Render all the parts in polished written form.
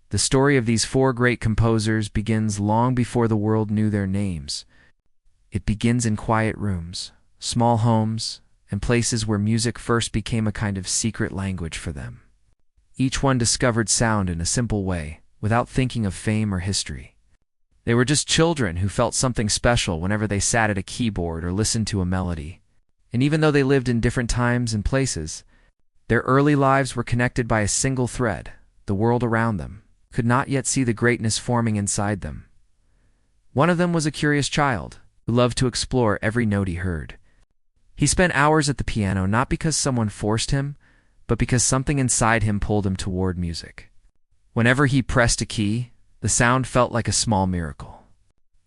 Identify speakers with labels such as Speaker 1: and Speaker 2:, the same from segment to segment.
Speaker 1: The story of these four great composers begins long before the world knew their names. It begins in quiet rooms, small homes, and places where music first became a kind of secret language for them. Each one discovered sound in a simple way, without thinking of fame or history. They were just children who felt something special whenever they sat at a keyboard or listened to a melody. And even though they lived in different times and places, their early lives were connected by a single thread. The world around them could not yet see the greatness forming inside them. One of them was a curious child who loved to explore every note he heard. He spent hours at the piano not because someone forced him, but because something inside him pulled him toward music. Whenever he pressed a key, the sound felt like a small miracle.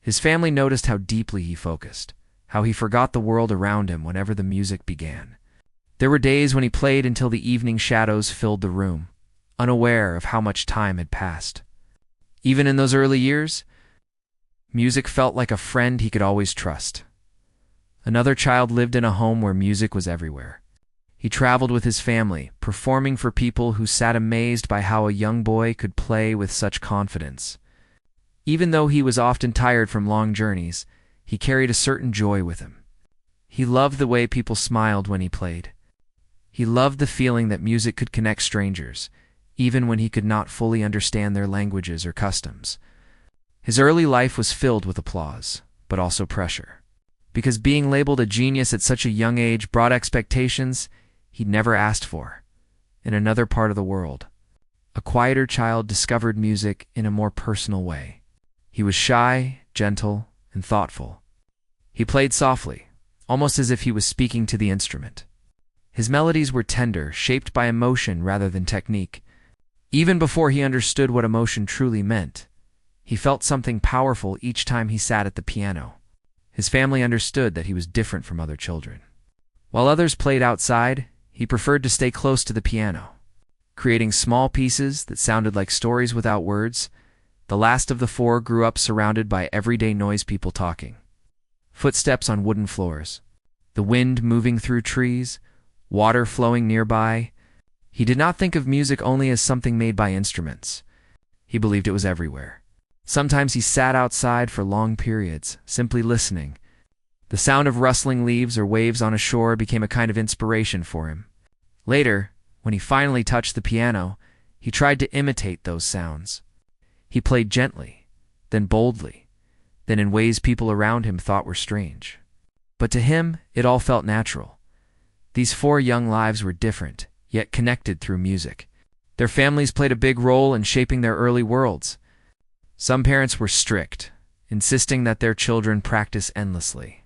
Speaker 1: His family noticed how deeply he focused, how he forgot the world around him whenever the music began. There were days when he played until the evening shadows filled the room, unaware of how much time had passed. Even in those early years, music felt like a friend he could always trust. Another child lived in a home where music was everywhere. He traveled with his family, performing for people who sat amazed by how a young boy could play with such confidence. Even though he was often tired from long journeys, he carried a certain joy with him. He loved the way people smiled when he played. He loved the feeling that music could connect strangers, even when he could not fully understand their languages or customs. His early life was filled with applause, but also pressure. Because being labeled a genius at such a young age brought expectations he'd never asked for. In another part of the world, a quieter child discovered music in a more personal way. He was shy, gentle, and thoughtful. He played softly, almost as if he was speaking to the instrument. His melodies were tender, shaped by emotion rather than technique. Even before he understood what emotion truly meant, he felt something powerful each time he sat at the piano. His family understood that he was different from other children. While others played outside, he preferred to stay close to the piano. Creating small pieces that sounded like stories without words, the last of the four grew up surrounded by everyday noise, people talking. Footsteps on wooden floors, the wind moving through trees, water flowing nearby. He did not think of music only as something made by instruments. He believed it was everywhere. Sometimes he sat outside for long periods, simply listening. The sound of rustling leaves or waves on a shore became a kind of inspiration for him. Later, when he finally touched the piano, he tried to imitate those sounds. He played gently, then boldly, then in ways people around him thought were strange. But to him, it all felt natural. These four young lives were different, yet connected through music. Their families played a big role in shaping their early worlds. Some parents were strict, insisting that their children practice endlessly.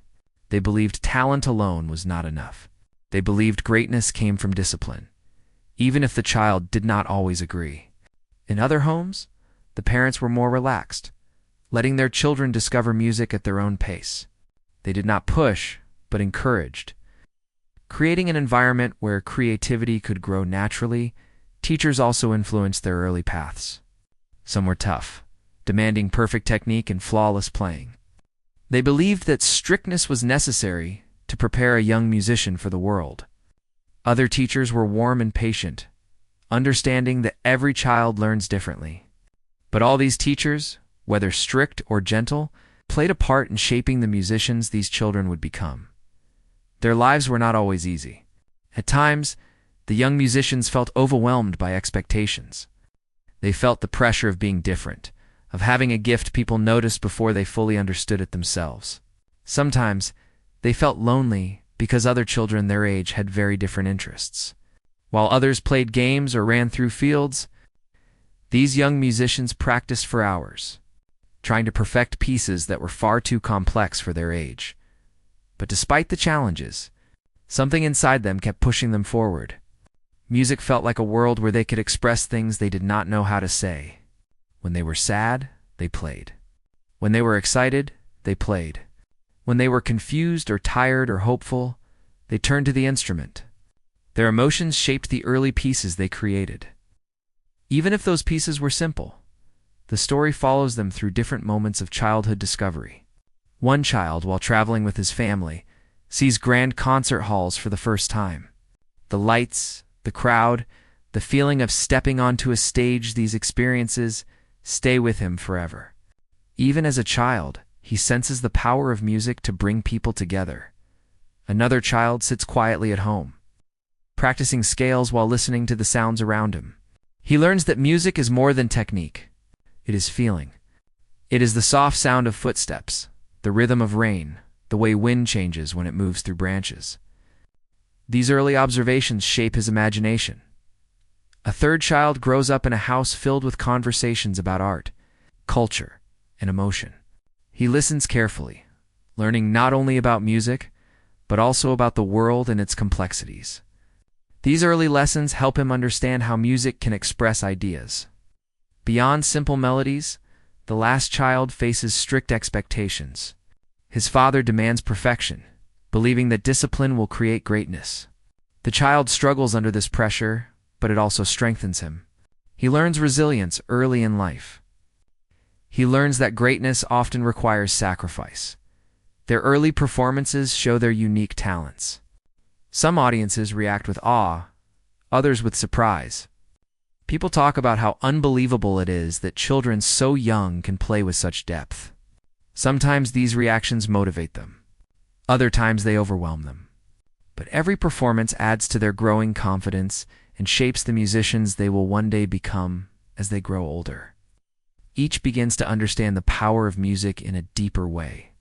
Speaker 1: They believed talent alone was not enough. They believed greatness came from discipline, even if the child did not always agree. In other homes, the parents were more relaxed, letting their children discover music at their own pace. They did not push, but encouraged. Creating an environment where creativity could grow naturally, teachers also influenced their early paths. Some were tough, demanding perfect technique and flawless playing. They believed that strictness was necessary to prepare a young musician for the world. Other teachers were warm and patient, understanding that every child learns differently. But all these teachers, whether strict or gentle, played a part in shaping the musicians these children would become. Their lives were not always easy. At times, the young musicians felt overwhelmed by expectations. They felt the pressure of being different, of having a gift people noticed before they fully understood it themselves. Sometimes, they felt lonely because other children their age had very different interests. While others played games or ran through fields, these young musicians practiced for hours, trying to perfect pieces that were far too complex for their age. But despite the challenges, something inside them kept pushing them forward. Music felt like a world where they could express things they did not know how to say. When they were sad, they played. When they were excited, they played. When they were confused or tired or hopeful, they turned to the instrument. Their emotions shaped the early pieces they created. Even if those pieces were simple, the story follows them through different moments of childhood discovery. One child, while traveling with his family, sees grand concert halls for the first time. The lights, the crowd, The feeling of stepping onto a stage, these experiences stay with him forever. Even as a child, he senses the power of music to bring people together. Another child sits quietly at home, practicing scales while listening to the sounds around him. He learns that music is more than technique. It is feeling. It is the soft sound of footsteps, the rhythm of rain, the way wind changes when it moves through branches. These early observations shape his imagination. A third child grows up in a house filled with conversations about art, culture, and emotion. He listens carefully, learning not only about music, but also about the world and its complexities. These early lessons help him understand how music can express ideas. Beyond simple melodies, the last child faces strict expectations. His father demands perfection, believing that discipline will create greatness. The child struggles under this pressure, but it also strengthens him. He learns resilience early in life. He learns that greatness often requires sacrifice. Their early performances show their unique talents. Some audiences react with awe, others with surprise. People talk about how unbelievable it is that children so young can play with such depth. Sometimes these reactions motivate them. Other times they overwhelm them. But every performance adds to their growing confidence and shapes the musicians they will one day become as they grow older. Each begins to understand the power of music in a deeper way.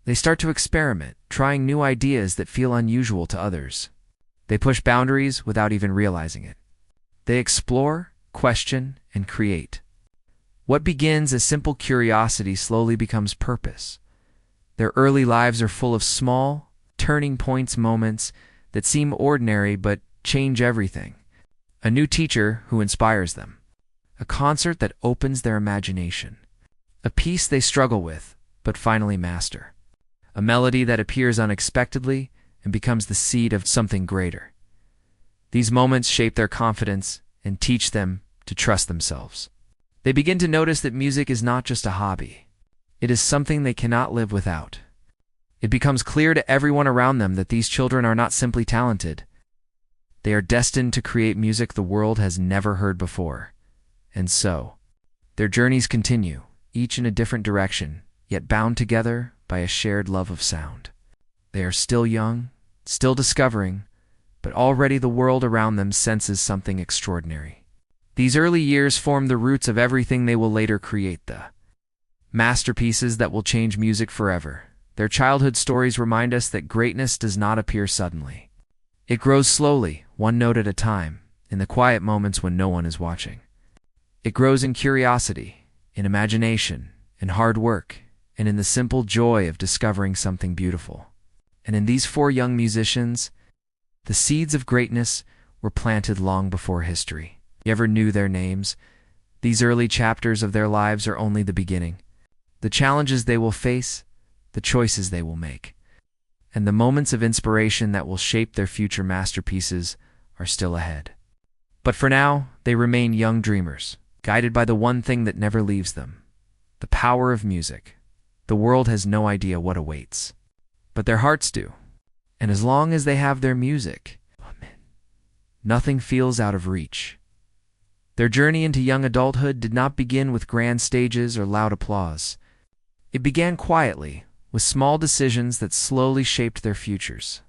Speaker 1: They start to experiment, trying new ideas that feel unusual to others. They push boundaries without even realizing it. They explore, question, and create. What begins as simple curiosity slowly becomes purpose. Their early lives are full of small, turning points moments that seem ordinary but change everything. A new teacher who inspires them. A concert that opens their imagination. A piece they struggle with, but finally master. A melody that appears unexpectedly and becomes the seed of something greater. These moments shape their confidence and teach them to trust themselves. They begin to notice that music is not just a hobby. It is something they cannot live without. It becomes clear to everyone around them that these children are not simply talented. They are destined to create music the world has never heard before. And so, their journeys continue, each in a different direction, yet bound together by a shared love of sound. They are still young, still discovering, but already the world around them senses something extraordinary. These early years form the roots of everything they will later create, the masterpieces that will change music forever. Their childhood stories remind us that greatness does not appear suddenly. It grows slowly, one note at a time, in the quiet moments when no one is watching. It grows in curiosity, in imagination, in hard work, and in the simple joy of discovering something beautiful. And in these four young musicians, the seeds of greatness were planted long before history. You ever knew their names? These early chapters of their lives are only the beginning. The challenges they will face, the choices they will make, and the moments of inspiration that will shape their future masterpieces are still ahead. But for now, they remain young dreamers, guided by the one thing that never leaves them, the power of music. The world has no idea what awaits, but their hearts do. And as long as they have their music, nothing feels out of reach. Their journey into young adulthood did not begin with grand stages or loud applause. It began quietly, with small decisions that slowly shaped their futures.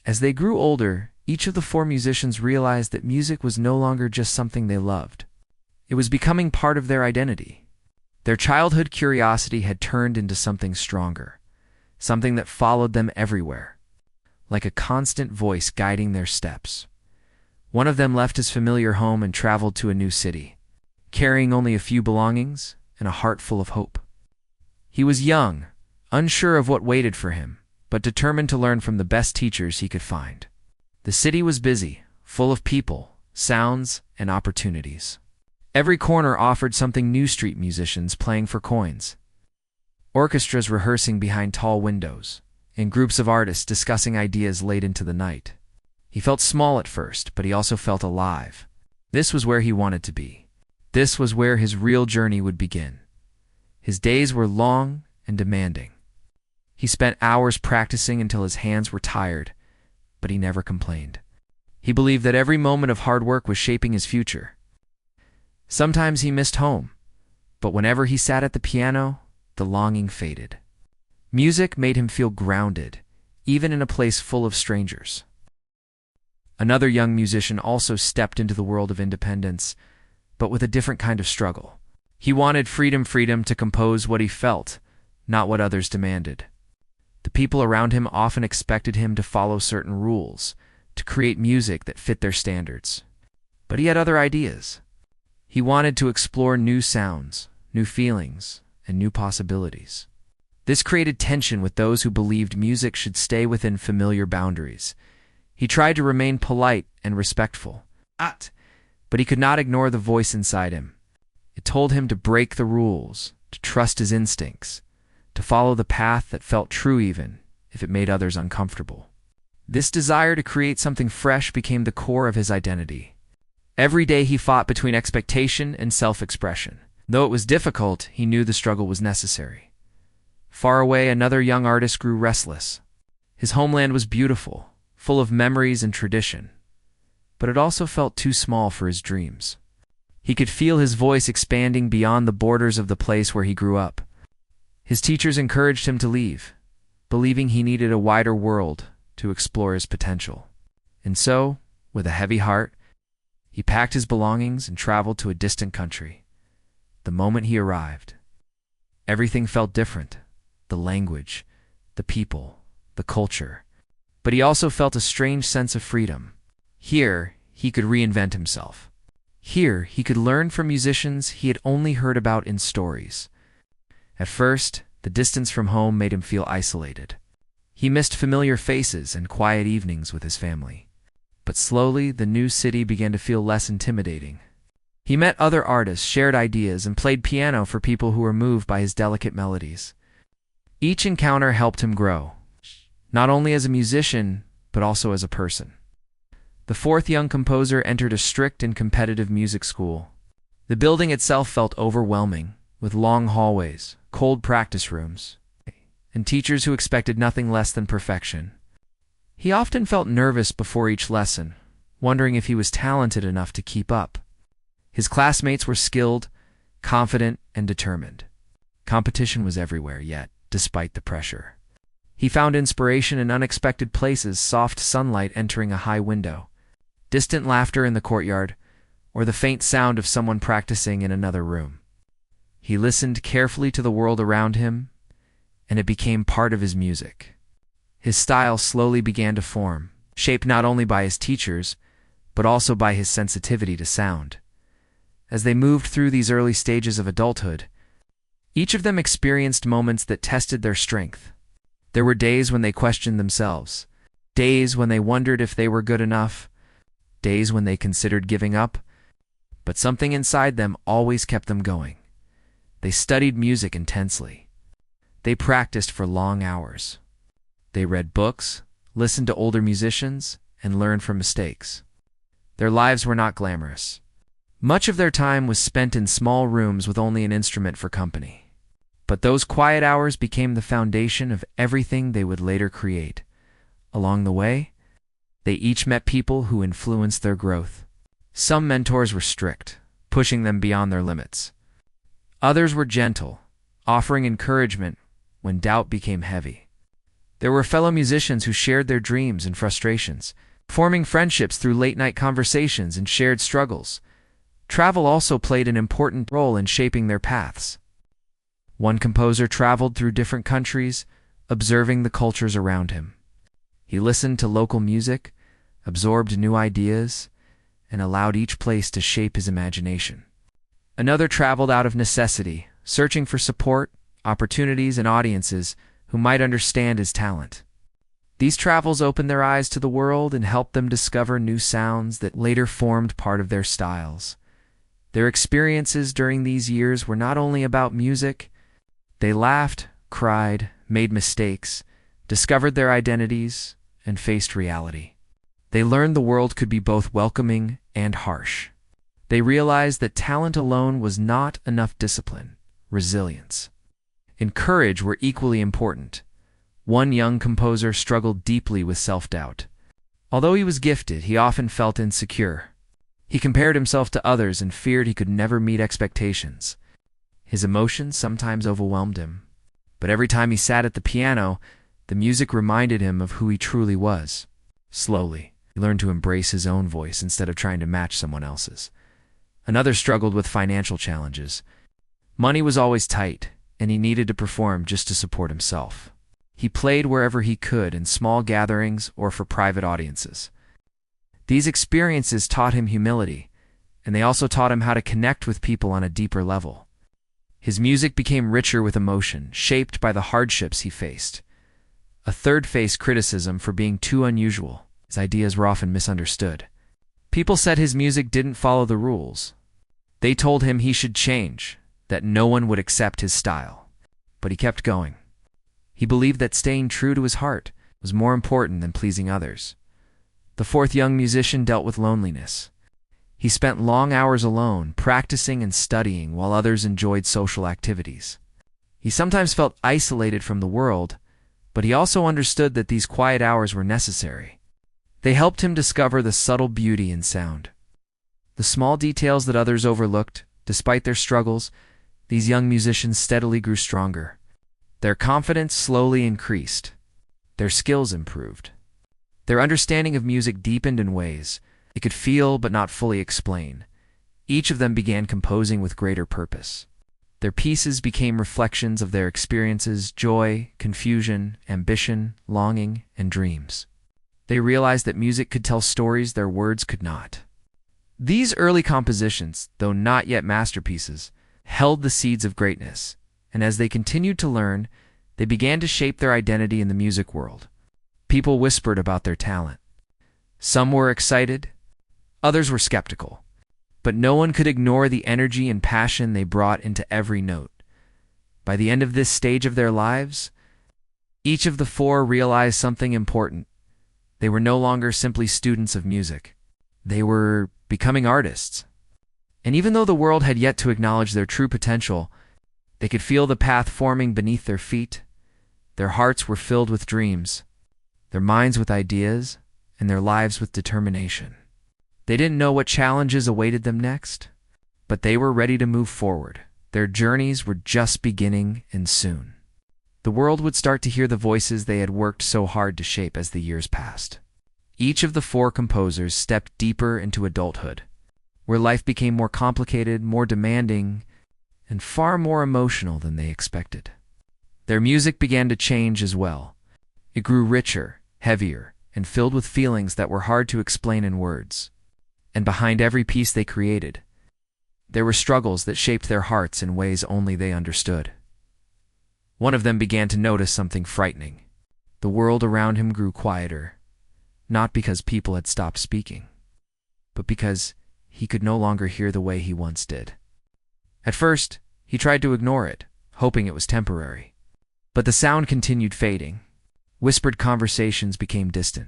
Speaker 1: As they grew older, each of the four musicians realized that music was no longer just something they loved. It was becoming part of their identity. Their childhood curiosity had turned into something stronger, something that followed them everywhere, like a constant voice guiding their steps. One of them left his familiar home and traveled to a new city, carrying only a few belongings and a heart full of hope. He was young, unsure of what waited for him, but determined to learn from the best teachers he could find. The city was busy, full of people, sounds, and opportunities. Every corner offered something new: street musicians playing for coins, orchestras rehearsing behind tall windows, and groups of artists discussing ideas late into the night. He felt small at first, but he also felt alive. This was where he wanted to be. This was where his real journey would begin. His days were long and demanding. He spent hours practicing until his hands were tired, but he never complained. He believed that every moment of hard work was shaping his future. Sometimes he missed home, but whenever he sat at the piano, the longing faded. Music made him feel grounded, even in a place full of strangers. Another young musician also stepped into the world of independence, but with a different kind of struggle. He wanted freedom to compose what he felt, not what others demanded. The people around him often expected him to follow certain rules, to create music that fit their standards. But he had other ideas. He wanted to explore new sounds, new feelings, and new possibilities. This created tension with those who believed music should stay within familiar boundaries. He tried to remain polite and respectful, but he could not ignore the voice inside him. It told him to break the rules, to trust his instincts, to follow the path that felt true even if it made others uncomfortable. This desire to create something fresh became the core of his identity. Every day he fought between expectation and self-expression. Though it was difficult, he knew the struggle was necessary. Far away, another young artist grew restless. His homeland was beautiful, full of memories and tradition, but it also felt too small for his dreams. He could feel his voice expanding beyond the borders of the place where he grew up. His teachers encouraged him to leave, believing he needed a wider world to explore his potential. And so, with a heavy heart, he packed his belongings and traveled to a distant country. The moment he arrived, everything felt different: the language, the people, the culture. But he also felt a strange sense of freedom. Here, he could reinvent himself. Here, he could learn from musicians he had only heard about in stories. At first, the distance from home made him feel isolated. He missed familiar faces and quiet evenings with his family. But slowly, the new city began to feel less intimidating. He met other artists, shared ideas, and played piano for people who were moved by his delicate melodies. Each encounter helped him grow, not only as a musician, but also as a person. The fourth young composer entered a strict and competitive music school. The building itself felt overwhelming, with long hallways, cold practice rooms, and teachers who expected nothing less than perfection. He often felt nervous before each lesson, wondering if he was talented enough to keep up. His classmates were skilled, confident, and determined. Competition was everywhere, yet, despite the pressure, he found inspiration in unexpected places: soft sunlight entering a high window, distant laughter in the courtyard, or the faint sound of someone practicing in another room. He listened carefully to the world around him, and it became part of his music. His style slowly began to form, shaped not only by his teachers, but also by his sensitivity to sound. As they moved through these early stages of adulthood, each of them experienced moments that tested their strength. There were days when they questioned themselves, days when they wondered if they were good enough, days when they considered giving up, but something inside them always kept them going. They studied music intensely. They practiced for long hours. They read books, listened to older musicians, and learned from mistakes. Their lives were not glamorous. Much of their time was spent in small rooms with only an instrument for company. But those quiet hours became the foundation of everything they would later create. Along the way, they each met people who influenced their growth. Some mentors were strict, pushing them beyond their limits. Others were gentle, offering encouragement when doubt became heavy. There were fellow musicians who shared their dreams and frustrations, forming friendships through late-night conversations and shared struggles. Travel also played an important role in shaping their paths. One composer traveled through different countries, observing the cultures around him. He listened to local music, absorbed new ideas, and allowed each place to shape his imagination. Another traveled out of necessity, searching for support, opportunities, and audiences who might understand his talent. These travels opened their eyes to the world and helped them discover new sounds that later formed part of their styles. Their experiences during these years were not only about music. They laughed, cried, made mistakes, discovered their identities, and faced reality. They learned the world could be both welcoming and harsh. They realized that talent alone was not enough. Discipline, resilience, and courage were equally important. One young composer struggled deeply with self-doubt. Although he was gifted, he often felt insecure. He compared himself to others and feared he could never meet expectations. His emotions sometimes overwhelmed him, but every time he sat at the piano, the music reminded him of who he truly was. Slowly, he learned to embrace his own voice instead of trying to match someone else's. Another struggled with financial challenges. Money was always tight, and he needed to perform just to support himself. He played wherever he could, in small gatherings or for private audiences. These experiences taught him humility, and they also taught him how to connect with people on a deeper level. His music became richer with emotion, shaped by the hardships he faced. A third faced criticism for being too unusual. His ideas were often misunderstood. People said his music didn't follow the rules. They told him he should change, that no one would accept his style. But he kept going. He believed that staying true to his heart was more important than pleasing others. The fourth young musician dealt with loneliness. He spent long hours alone, practicing and studying while others enjoyed social activities. He sometimes felt isolated from the world, but he also understood that these quiet hours were necessary. They helped him discover the subtle beauty in sound. The small details that others overlooked, despite their struggles, these young musicians steadily grew stronger. Their confidence slowly increased. Their skills improved. Their understanding of music deepened in ways they could feel but not fully explain. Each of them began composing with greater purpose. Their pieces became reflections of their experiences: joy, confusion, ambition, longing, and dreams. They realized that music could tell stories their words could not. These early compositions, though not yet masterpieces, held the seeds of greatness, and as they continued to learn, they began to shape their identity in the music world. People whispered about their talent. Some were excited, others were skeptical, but no one could ignore the energy and passion they brought into every note. By the end of this stage of their lives, each of the four realized something important. They were no longer simply students of music. They were becoming artists. And even though the world had yet to acknowledge their true potential, they could feel the path forming beneath their feet. Their hearts were filled with dreams, their minds with ideas, and their lives with determination. They didn't know what challenges awaited them next, but they were ready to move forward. Their journeys were just beginning, and soon the world would start to hear the voices they had worked so hard to shape as the years passed. Each of the four composers stepped deeper into adulthood, where life became more complicated, more demanding, and far more emotional than they expected. Their music began to change as well. It grew richer, heavier, and filled with feelings that were hard to explain in words. And behind every piece they created, there were struggles that shaped their hearts in ways only they understood. One of them began to notice something frightening. The world around him grew quieter, not because people had stopped speaking, but because he could no longer hear the way he once did. At first, he tried to ignore it, hoping it was temporary. But the sound continued fading. Whispered conversations became distant.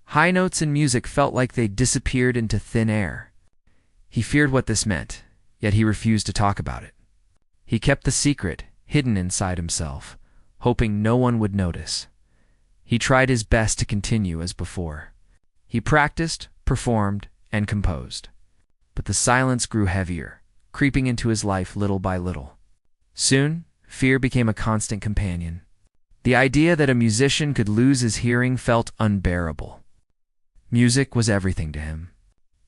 Speaker 1: High notes in music felt like they disappeared into thin air. He feared what this meant, yet he refused to talk about it. He kept the secret hidden inside himself, hoping no one would notice. He tried his best to continue as before. He practiced, performed, and composed. But the silence grew heavier, creeping into his life little by little. Soon, fear became a constant companion. The idea that a musician could lose his hearing felt unbearable. Music was everything to him.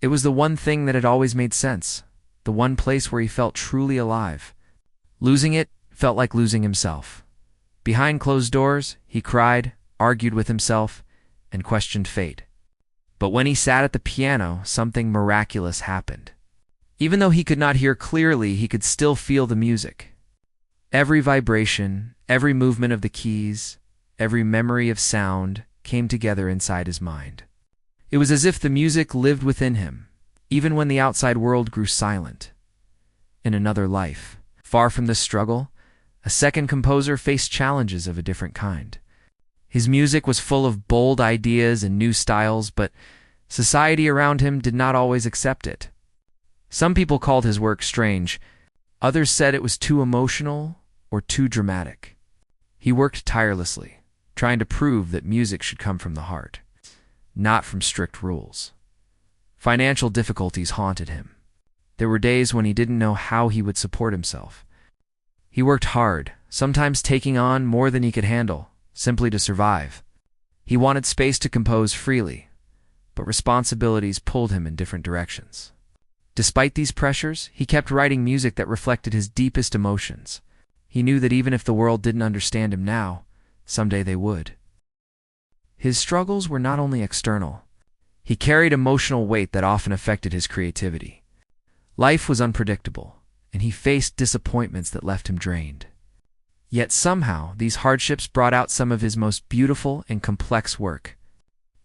Speaker 1: It was the one thing that had always made sense, the one place where he felt truly alive. Losing it felt like losing himself. Behind closed doors, he cried, argued with himself, and questioned fate. But when he sat at the piano, something miraculous happened. Even though he could not hear clearly, he could still feel the music. Every vibration, every movement of the keys, every memory of sound came together inside his mind. It was as if the music lived within him, even when the outside world grew silent. In another life, far from this struggle, a second composer faced challenges of a different kind. His music was full of bold ideas and new styles, but society around him did not always accept it. Some people called his work strange. Others said it was too emotional or too dramatic. He worked tirelessly, trying to prove that music should come from the heart. not from strict rules. Financial difficulties haunted him. There were days when he didn't know how he would support himself. He worked hard, sometimes taking on more than he could handle, simply to survive. He wanted space to compose freely, but responsibilities pulled him in different directions. Despite these pressures, he kept writing music that reflected his deepest emotions. He knew that even if the world didn't understand him now, someday they would. His struggles were not only external. He carried emotional weight that often affected his creativity. Life was unpredictable, and he faced disappointments that left him drained. Yet somehow, these hardships brought out some of his most beautiful and complex work.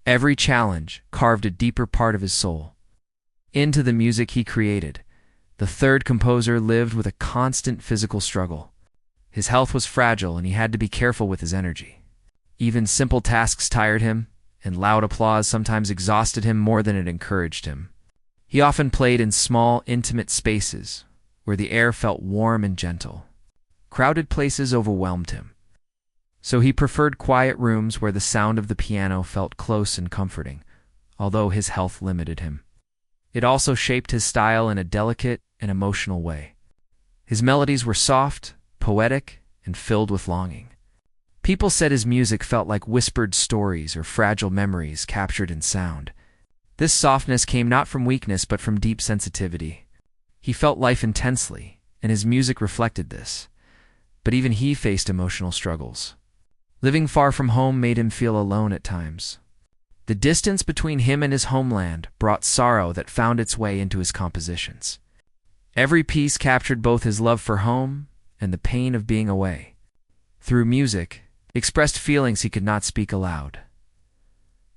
Speaker 1: Every challenge carved a deeper part of his soul into the music he created. The third composer lived with a constant physical struggle. His health was fragile, and he had to be careful with his energy. Even simple tasks tired him, and loud applause sometimes exhausted him more than it encouraged him. He often played in small, intimate spaces, where the air felt warm and gentle. Crowded places overwhelmed him, so he preferred quiet rooms where the sound of the piano felt close and comforting, although his health limited him. It also shaped his style in a delicate and emotional way. His melodies were soft, poetic, and filled with longing. People said his music felt like whispered stories or fragile memories captured in sound. This softness came not from weakness but from deep sensitivity. He felt life intensely, and his music reflected this. But even he faced emotional struggles. Living far from home made him feel alone at times. The distance between him and his homeland brought sorrow that found its way into his compositions. Every piece captured both his love for home and the pain of being away. Through music, he expressed feelings he could not speak aloud.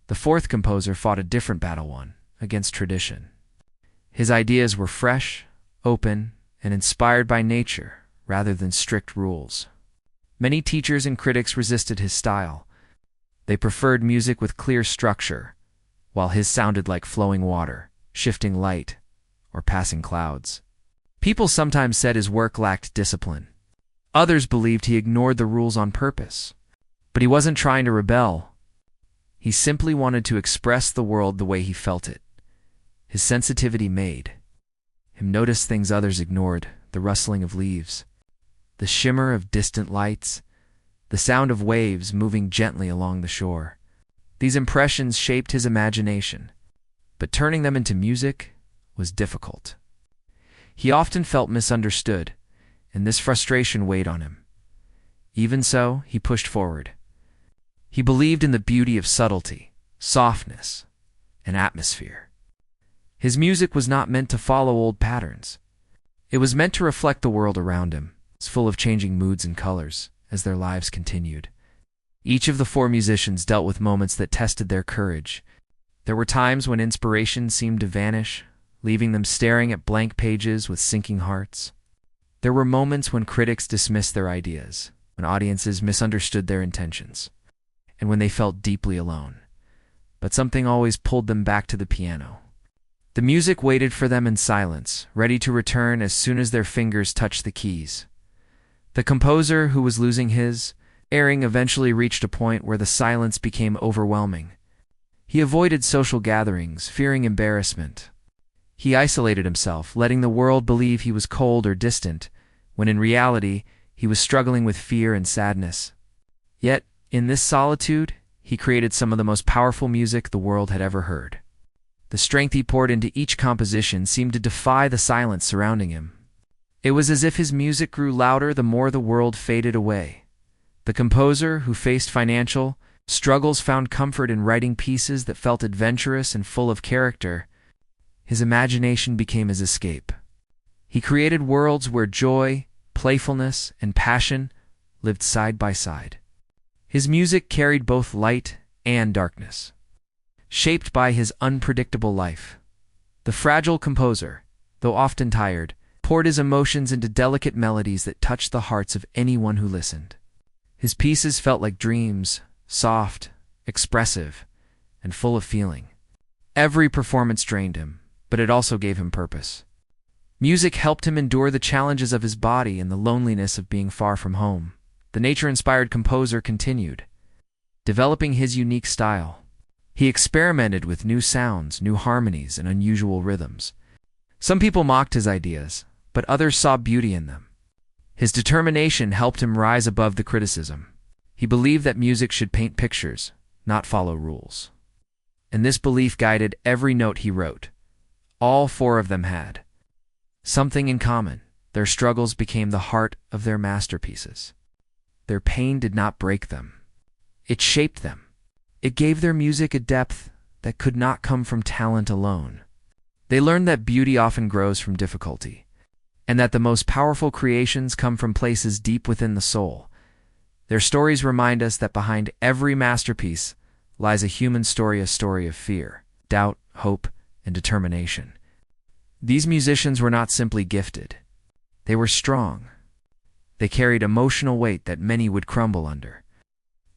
Speaker 1: The fourth composer fought a different battle, one against tradition. His ideas were fresh, open, and inspired by nature rather than strict rules. Many teachers and critics resisted his style. They preferred music with clear structure, while his sounded like flowing water, shifting light, or passing clouds. People sometimes said his work lacked discipline. Others believed he ignored the rules on purpose. But he wasn't trying to rebel. He simply wanted to express the world the way he felt it. His sensitivity made him notice things others ignored: the rustling of leaves, the shimmer of distant lights, the sound of waves moving gently along the shore. These impressions shaped his imagination, but turning them into music was difficult. He often felt misunderstood, and this frustration weighed on him. Even so, he pushed forward. He believed in the beauty of subtlety, softness, and atmosphere. His music was not meant to follow old patterns. It was meant to reflect the world around him, full of changing moods and colors, as their lives continued. Each of the four musicians dealt with moments that tested their courage. There were times when inspiration seemed to vanish, leaving them staring at blank pages with sinking hearts. There were moments when critics dismissed their ideas, when audiences misunderstood their intentions, and when they felt deeply alone. But something always pulled them back to the piano. The music waited for them in silence, ready to return as soon as their fingers touched the keys. The composer, who was losing his airing, eventually reached a point where the silence became overwhelming. He avoided social gatherings, fearing embarrassment. He isolated himself, letting the world believe he was cold or distant, when in reality he was struggling with fear and sadness. Yet, in this solitude, he created some of the most powerful music the world had ever heard. The strength he poured into each composition seemed to defy the silence surrounding him. It was as if his music grew louder the more the world faded away. The composer, who faced financial struggles, found comfort in writing pieces that felt adventurous and full of character. His imagination became his escape. He created worlds where joy, playfulness, and passion lived side by side. His music carried both light and darkness, shaped by his unpredictable life. The fragile composer, though often tired, poured his emotions into delicate melodies that touched the hearts of anyone who listened. His pieces felt like dreams, soft, expressive, and full of feeling. Every performance drained him, but it also gave him purpose. Music helped him endure the challenges of his body and the loneliness of being far from home. The nature-inspired composer continued, developing his unique style. He experimented with new sounds, new harmonies, and unusual rhythms. Some people mocked his ideas, but others saw beauty in them. His determination helped him rise above the criticism. He believed that music should paint pictures, not follow rules. And this belief guided every note he wrote. All four of them had something in common. Their struggles became the heart of their masterpieces. Their pain did not break them. It shaped them. It gave their music a depth that could not come from talent alone. They learned that beauty often grows from difficulty, and that the most powerful creations come from places deep within the soul. Their stories remind us that behind every masterpiece lies a human story, a story of fear, doubt, hope, and determination. These musicians were not simply gifted. They were strong. They carried emotional weight that many would crumble under.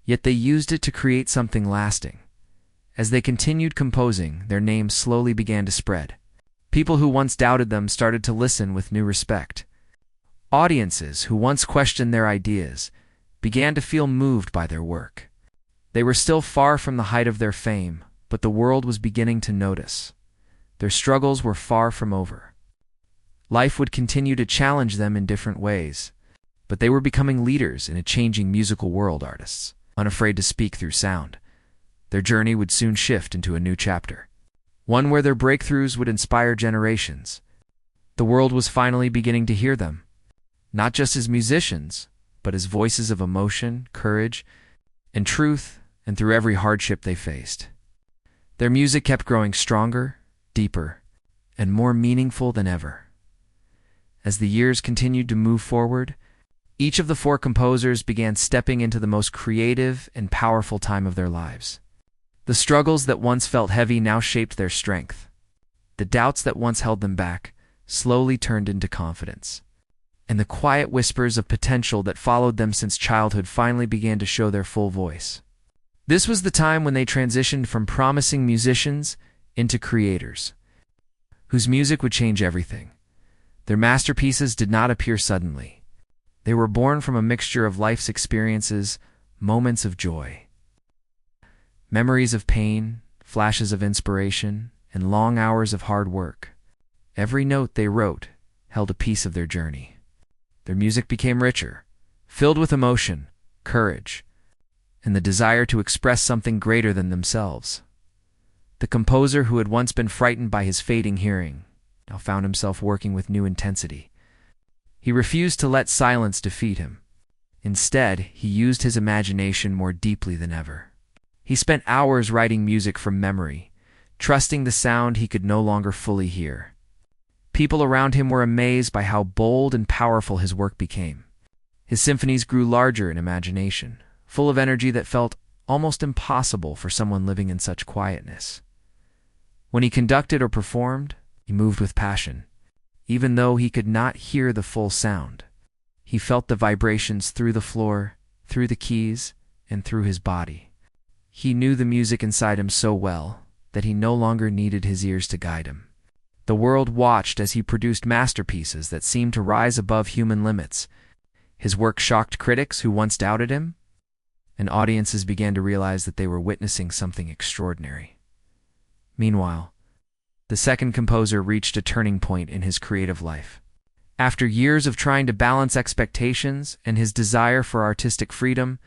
Speaker 1: Yet they used it to create something lasting. As they continued composing, their names slowly began to spread. People who once doubted them started to listen with new respect. Audiences who once questioned their ideas began to feel moved by their work. They were still far from the height of their fame, but the world was beginning to notice. Their struggles were far from over. Life would continue to challenge them in different ways, but they were becoming leaders in a changing musical world, artists, unafraid to speak through sound. Their journey would soon shift into a new chapter, one where their breakthroughs would inspire generations. The world was finally beginning to hear them, not just as musicians, but as voices of emotion, courage, and truth, and through every hardship they faced. Their music kept growing stronger, deeper, and more meaningful than ever. As the years continued to move forward, each of the four composers began stepping into the most creative and powerful time of their lives. The struggles that once felt heavy now shaped their strength. The doubts that once held them back slowly turned into confidence. And the quiet whispers of potential that followed them since childhood finally began to show their full voice. This was the time when they transitioned from promising musicians into creators, whose music would change everything. Their masterpieces did not appear suddenly. They were born from a mixture of life's experiences, moments of joy, memories of pain, flashes of inspiration, and long hours of hard work. Every note they wrote held a piece of their journey. Their music became richer, filled with emotion, courage, and the desire to express something greater than themselves. The composer who had once been frightened by his fading hearing now found himself working with new intensity. He refused to let silence defeat him. Instead, he used his imagination more deeply than ever. He spent hours writing music from memory, trusting the sound he could no longer fully hear. People around him were amazed by how bold and powerful his work became. His symphonies grew larger in imagination, full of energy that felt almost impossible for someone living in such quietness. When he conducted or performed, he moved with passion. Even though he could not hear the full sound, he felt the vibrations through the floor, through the keys, and through his body. He knew the music inside him so well that he no longer needed his ears to guide him. The world watched as he produced masterpieces that seemed to rise above human limits. His work shocked critics who once doubted him, and audiences began to realize that they were witnessing something extraordinary. Meanwhile, the second composer reached a turning point in his creative life. After years of trying to balance expectations and his desire for artistic freedom,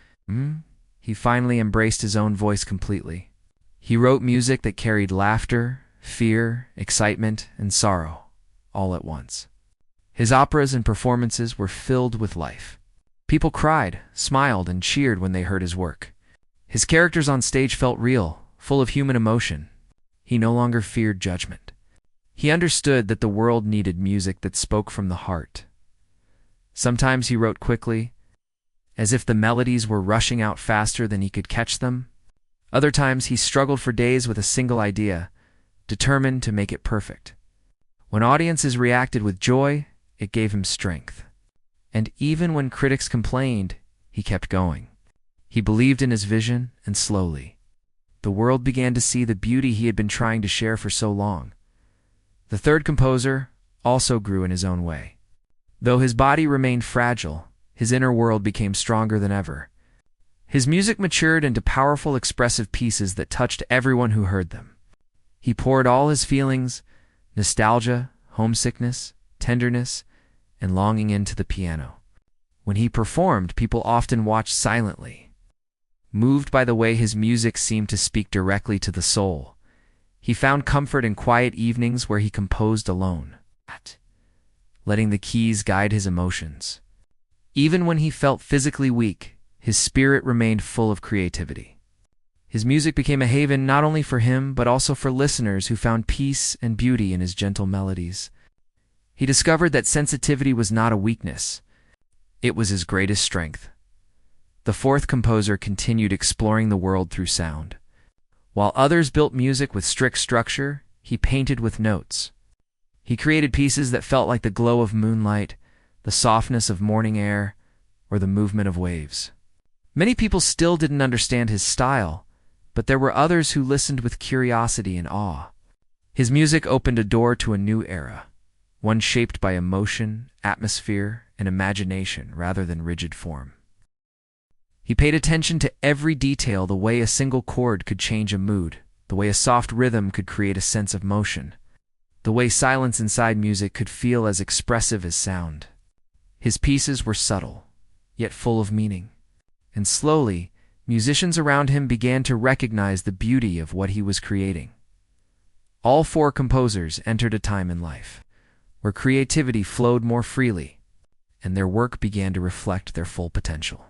Speaker 1: he finally embraced his own voice completely. He wrote music that carried laughter, fear, excitement, and sorrow, all at once. His operas and performances were filled with life. People cried, smiled, and cheered when they heard his work. His characters on stage felt real, full of human emotion. He no longer feared judgment. He understood that the world needed music that spoke from the heart. Sometimes he wrote quickly, as if the melodies were rushing out faster than he could catch them. Other times he struggled for days with a single idea, determined to make it perfect. When audiences reacted with joy, it gave him strength. And even when critics complained, he kept going. He believed in his vision, and slowly, the world began to see the beauty he had been trying to share for so long. The third composer also grew in his own way. Though his body remained fragile, his inner world became stronger than ever. His music matured into powerful, expressive pieces that touched everyone who heard them. He poured all his feelings, nostalgia, homesickness, tenderness, and longing into the piano. When he performed, people often watched silently, moved by the way his music seemed to speak directly to the soul. He found comfort in quiet evenings where he composed alone, letting the keys guide his emotions. Even when he felt physically weak, his spirit remained full of creativity. His music became a haven not only for him, but also for listeners who found peace and beauty in his gentle melodies. He discovered that sensitivity was not a weakness. It was his greatest strength. The fourth composer continued exploring the world through sound. While others built music with strict structure, he painted with notes. He created pieces that felt like the glow of moonlight, the softness of morning air, or the movement of waves. Many people still didn't understand his style, but there were others who listened with curiosity and awe. His music opened a door to a new era, one shaped by emotion, atmosphere, and imagination rather than rigid form. He paid attention to every detail, the way a single chord could change a mood, the way a soft rhythm could create a sense of motion, the way silence inside music could feel as expressive as sound. His pieces were subtle, yet full of meaning, and slowly, musicians around him began to recognize the beauty of what he was creating. All four composers entered a time in life where creativity flowed more freely, and their work began to reflect their full potential.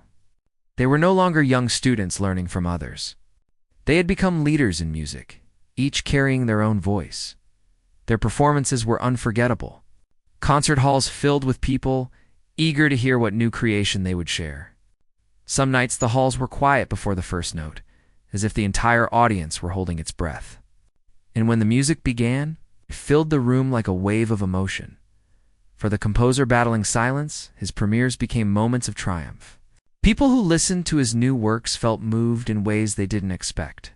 Speaker 1: They were no longer young students learning from others. They had become leaders in music, each carrying their own voice. Their performances were unforgettable. Concert halls filled with people, eager to hear what new creation they would share. Some nights the halls were quiet before the first note, as if the entire audience were holding its breath. And when the music began, it filled the room like a wave of emotion. For the composer battling silence, his premieres became moments of triumph. People who listened to his new works felt moved in ways they didn't expect.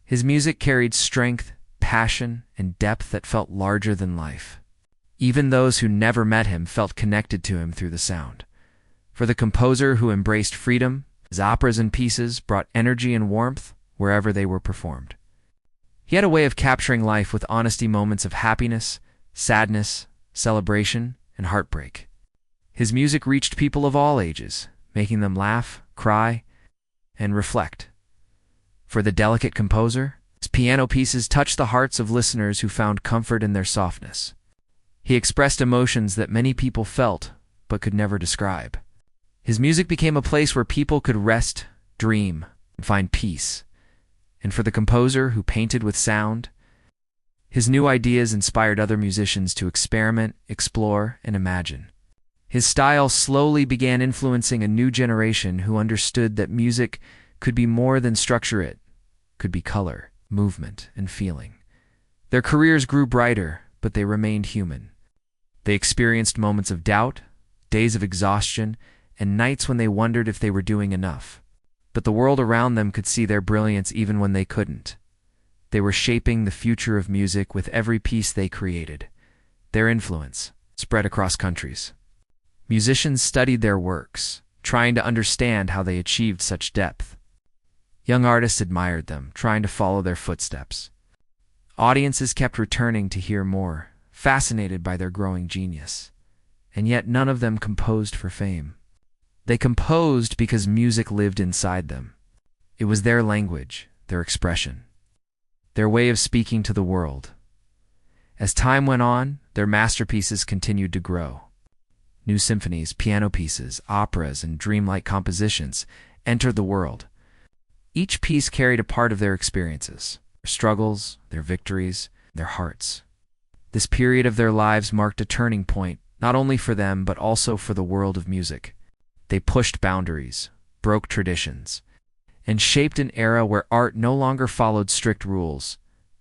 Speaker 1: His music carried strength, passion, and depth that felt larger than life. Even those who never met him felt connected to him through the sound. For the composer who embraced freedom, his operas and pieces brought energy and warmth wherever they were performed. He had a way of capturing life with honesty, moments of happiness, sadness, celebration, and heartbreak. His music reached people of all ages, making them laugh, cry, and reflect. For the delicate composer, his piano pieces touched the hearts of listeners who found comfort in their softness. He expressed emotions that many people felt but could never describe. His music became a place where people could rest, dream, and find peace. And for the composer who painted with sound, his new ideas inspired other musicians to experiment, explore, and imagine. His style slowly began influencing a new generation who understood that music could be more than structure. It could be color, movement, and feeling. Their careers grew brighter, but they remained human. They experienced moments of doubt, days of exhaustion, and nights when they wondered if they were doing enough. But the world around them could see their brilliance even when they couldn't. They were shaping the future of music with every piece they created. Their influence spread across countries. Musicians studied their works, trying to understand how they achieved such depth. Young artists admired them, trying to follow their footsteps. Audiences kept returning to hear more, fascinated by their growing genius. And yet none of them composed for fame. They composed because music lived inside them. It was their language, their expression, their way of speaking to the world. As time went on, their masterpieces continued to grow. New symphonies, piano pieces, operas, and dreamlike compositions entered the world. Each piece carried a part of their experiences, their struggles, their victories, their hearts. This period of their lives marked a turning point, not only for them but also for the world of music. They pushed boundaries, broke traditions, and shaped an era where art no longer followed strict rules,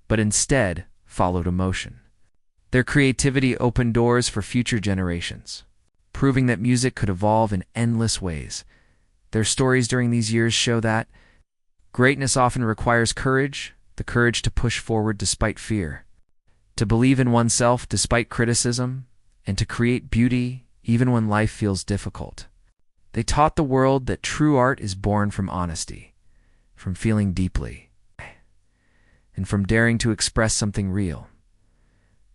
Speaker 1: but instead followed emotion. Their creativity opened doors for future generations, proving that music could evolve in endless ways. Their stories during these years show that greatness often requires courage, the courage to push forward despite fear, to believe in oneself despite criticism, and to create beauty even when life feels difficult. They taught the world that true art is born from honesty, from feeling deeply, and from daring to express something real.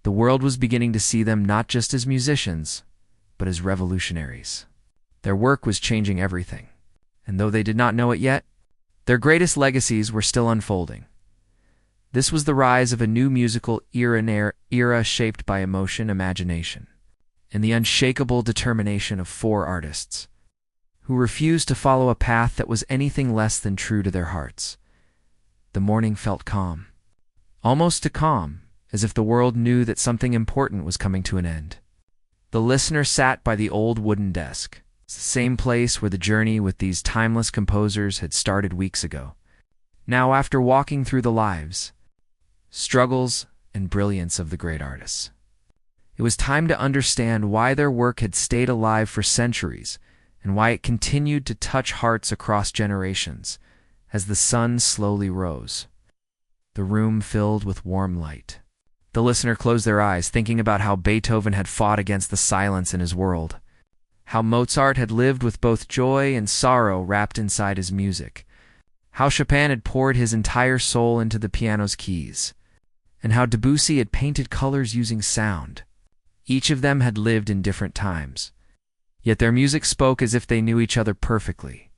Speaker 1: The world was beginning to see them not just as musicians, but as revolutionaries. Their work was changing everything, and though they did not know it yet, their greatest legacies were still unfolding. This was the rise of a new musical era shaped by emotion, imagination, and the unshakable determination of four artists who refused to follow a path that was anything less than true to their hearts. The morning felt calm, almost too calm, as if the world knew that something important was coming to an end. The listener sat by the old wooden desk, the same place where the journey with these timeless composers had started weeks ago. Now, after walking through the lives, struggles, and brilliance of the great artists, it was time to understand why their work had stayed alive for centuries and why it continued to touch hearts across generations as the sun slowly rose. The room filled with warm light. The listener closed their eyes, thinking about how Beethoven had fought against the silence in his world, how Mozart had lived with both joy and sorrow wrapped inside his music, how Chopin had poured his entire soul into the piano's keys, and how Debussy had painted colors using sound. Each of them had lived in different times, yet their music spoke as if they knew each other perfectly.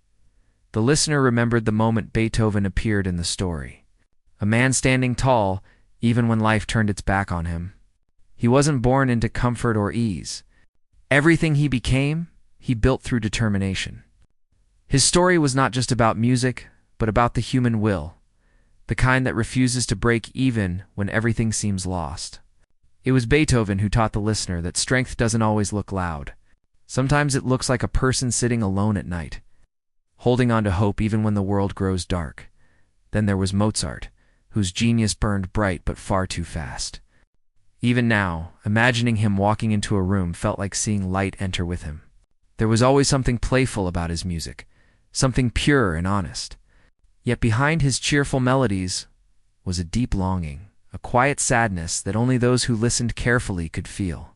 Speaker 1: The listener remembered the moment Beethoven appeared in the story, a man standing tall, even when life turned its back on him. He wasn't born into comfort or ease. Everything he became, he built through determination. His story was not just about music, but about the human will, the kind that refuses to break even when everything seems lost. It was Beethoven who taught the listener that strength doesn't always look loud. Sometimes it looks like a person sitting alone at night, holding on to hope even when the world grows dark. Then there was Mozart, whose genius burned bright but far too fast. Even now, imagining him walking into a room felt like seeing light enter with him. There was always something playful about his music, something pure and honest. Yet behind his cheerful melodies was a deep longing, a quiet sadness that only those who listened carefully could feel.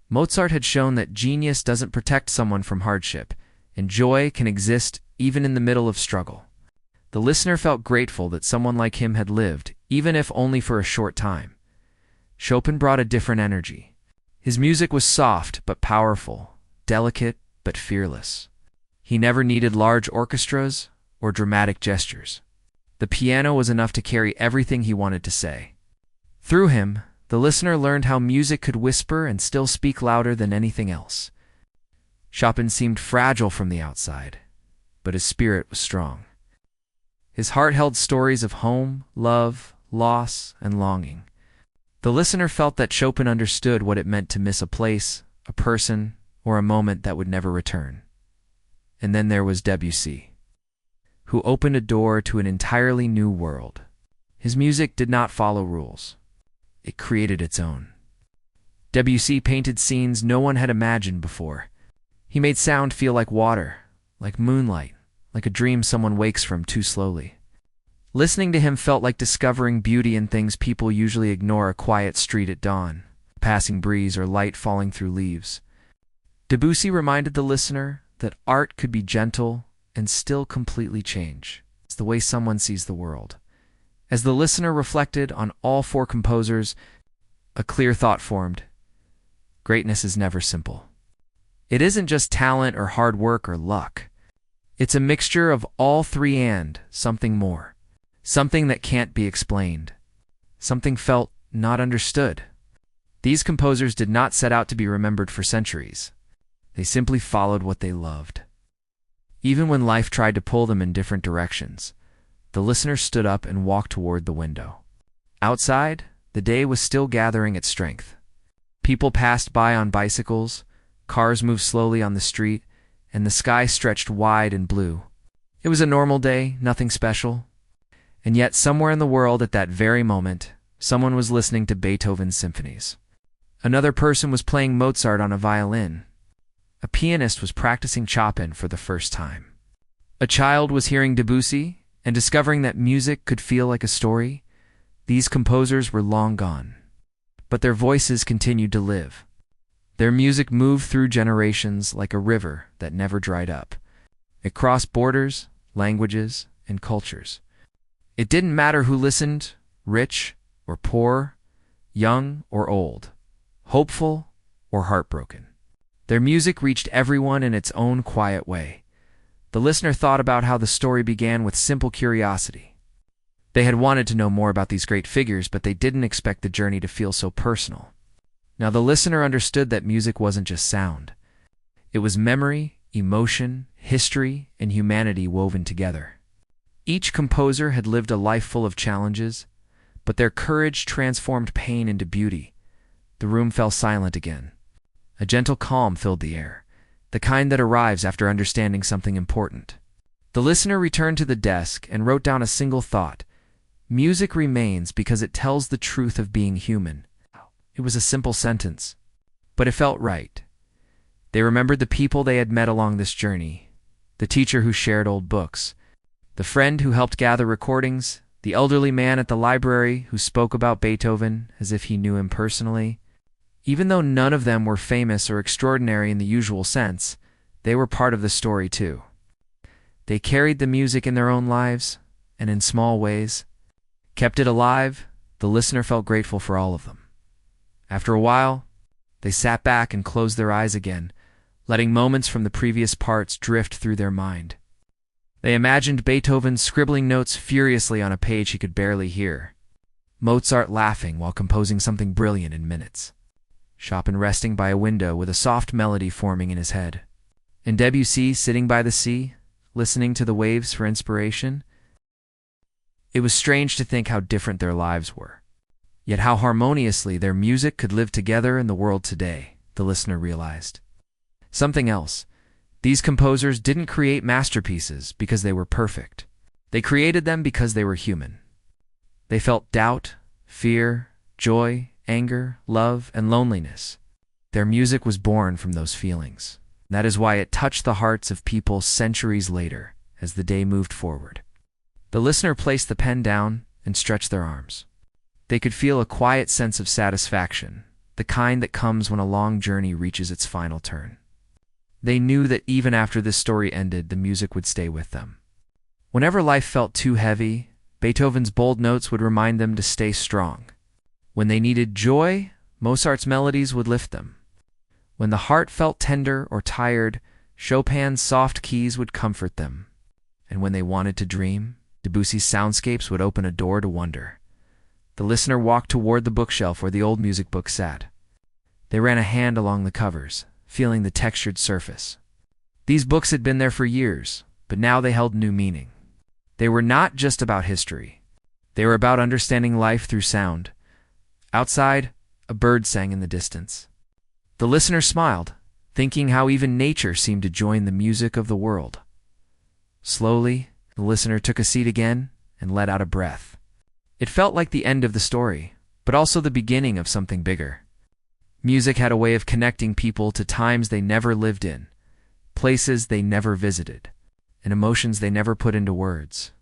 Speaker 1: Mozart had shown that genius doesn't protect someone from hardship, and joy can exist even in the middle of struggle. The listener felt grateful that someone like him had lived, even if only for a short time. Chopin brought a different energy. His music was soft but powerful, delicate but fearless. He never needed large orchestras or dramatic gestures. The piano was enough to carry everything he wanted to say. Through him, the listener learned how music could whisper and still speak louder than anything else. Chopin seemed fragile from the outside, but his spirit was strong. His heart held stories of home, love, loss, and longing. The listener felt that Chopin understood what it meant to miss a place, a person, or a moment that would never return. And then there was Debussy, who opened a door to an entirely new world. His music did not follow rules. It created its own. Debussy painted scenes no one had imagined before. He made sound feel like water, like moonlight, like a dream someone wakes from too slowly. Listening to him felt like discovering beauty in things people usually ignore: a quiet street at dawn, a passing breeze, or light falling through leaves. Debussy reminded the listener that art could be gentle and still completely change. It's the way someone sees the world. As the listener reflected on all four composers, a clear thought formed. Greatness is never simple. It isn't just talent or hard work or luck. It's a mixture of all three and something more. Something that can't be explained. Something felt not understood. These composers did not set out to be remembered for centuries. They simply followed what they loved. Even when life tried to pull them in different directions, the listener stood up and walked toward the window. Outside, the day was still gathering its strength. People passed by on bicycles, cars moved slowly on the street, and the sky stretched wide and blue. It was a normal day, nothing special. And yet somewhere in the world at that very moment, someone was listening to Beethoven's symphonies. Another person was playing Mozart on a violin. A pianist was practicing Chopin for the first time. A child was hearing Debussy and discovering that music could feel like a story. These composers were long gone, but their voices continued to live. Their music moved through generations like a river that never dried up. It crossed borders, languages, and cultures. It didn't matter who listened, rich or poor, young or old, hopeful or heartbroken. Their music reached everyone in its own quiet way. The listener thought about how the story began with simple curiosity. They had wanted to know more about these great figures, but they didn't expect the journey to feel so personal. Now the listener understood that music wasn't just sound. It was memory, emotion, history, and humanity woven together. Each composer had lived a life full of challenges, but their courage transformed pain into beauty. The room fell silent again. A gentle calm filled the air, the kind that arrives after understanding something important. The listener returned to the desk and wrote down a single thought. Music remains because it tells the truth of being human. It was a simple sentence, but it felt right. They remembered the people they had met along this journey, the teacher who shared old books, the friend who helped gather recordings, the elderly man at the library who spoke about Beethoven as if he knew him personally. Even though none of them were famous or extraordinary in the usual sense, they were part of the story too. They carried the music in their own lives, and in small ways, kept it alive. The listener felt grateful for all of them. After a while, they sat back and closed their eyes again, letting moments from the previous parts drift through their mind. They imagined Beethoven scribbling notes furiously on a page he could barely hear, Mozart laughing while composing something brilliant in minutes, Chopin resting by a window with a soft melody forming in his head, and Debussy sitting by the sea, listening to the waves for inspiration. It was strange to think how different their lives were, yet how harmoniously their music could live together in the world today, the listener realized. Something else. These composers didn't create masterpieces because they were perfect. They created them because they were human. They felt doubt, fear, joy, anger, love, and loneliness. Their music was born from those feelings. That is why it touched the hearts of people centuries later as the day moved forward. The listener placed the pen down and stretched their arms. They could feel a quiet sense of satisfaction, the kind that comes when a long journey reaches its final turn. They knew that even after this story ended, the music would stay with them. Whenever life felt too heavy, Beethoven's bold notes would remind them to stay strong. When they needed joy, Mozart's melodies would lift them. When the heart felt tender or tired, Chopin's soft keys would comfort them. And when they wanted to dream, Debussy's soundscapes would open a door to wonder. The listener walked toward the bookshelf where the old music book sat. They ran a hand along the covers, feeling the textured surface. These books had been there for years, but now they held new meaning. They were not just about history. They were about understanding life through sound. Outside, a bird sang in the distance. The listener smiled, thinking how even nature seemed to join the music of the world. Slowly, the listener took a seat again and let out a breath. It felt like the end of the story, but also the beginning of something bigger. Music had a way of connecting people to times they never lived in, places they never visited, and emotions they never put into words.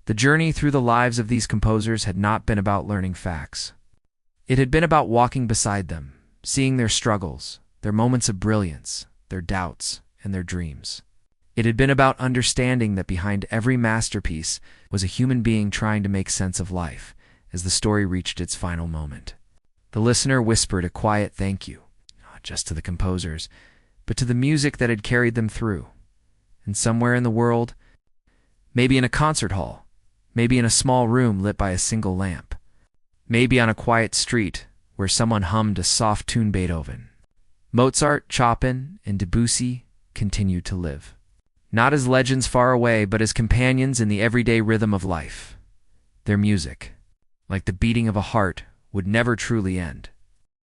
Speaker 1: The journey through the lives of these composers had not been about learning facts. It had been about walking beside them, seeing their struggles, their moments of brilliance, their doubts, and their dreams. It had been about understanding that behind every masterpiece was a human being trying to make sense of life as the story reached its final moment. The listener whispered a quiet thank you, not just to the composers, but to the music that had carried them through. And somewhere in the world, maybe in a concert hall, maybe in a small room lit by a single lamp, maybe on a quiet street where someone hummed a soft-tuned Beethoven, Mozart, Chopin, and Debussy continued to live. Not as legends far away, but as companions in the everyday rhythm of life. Their music, like the beating of a heart, would never truly end.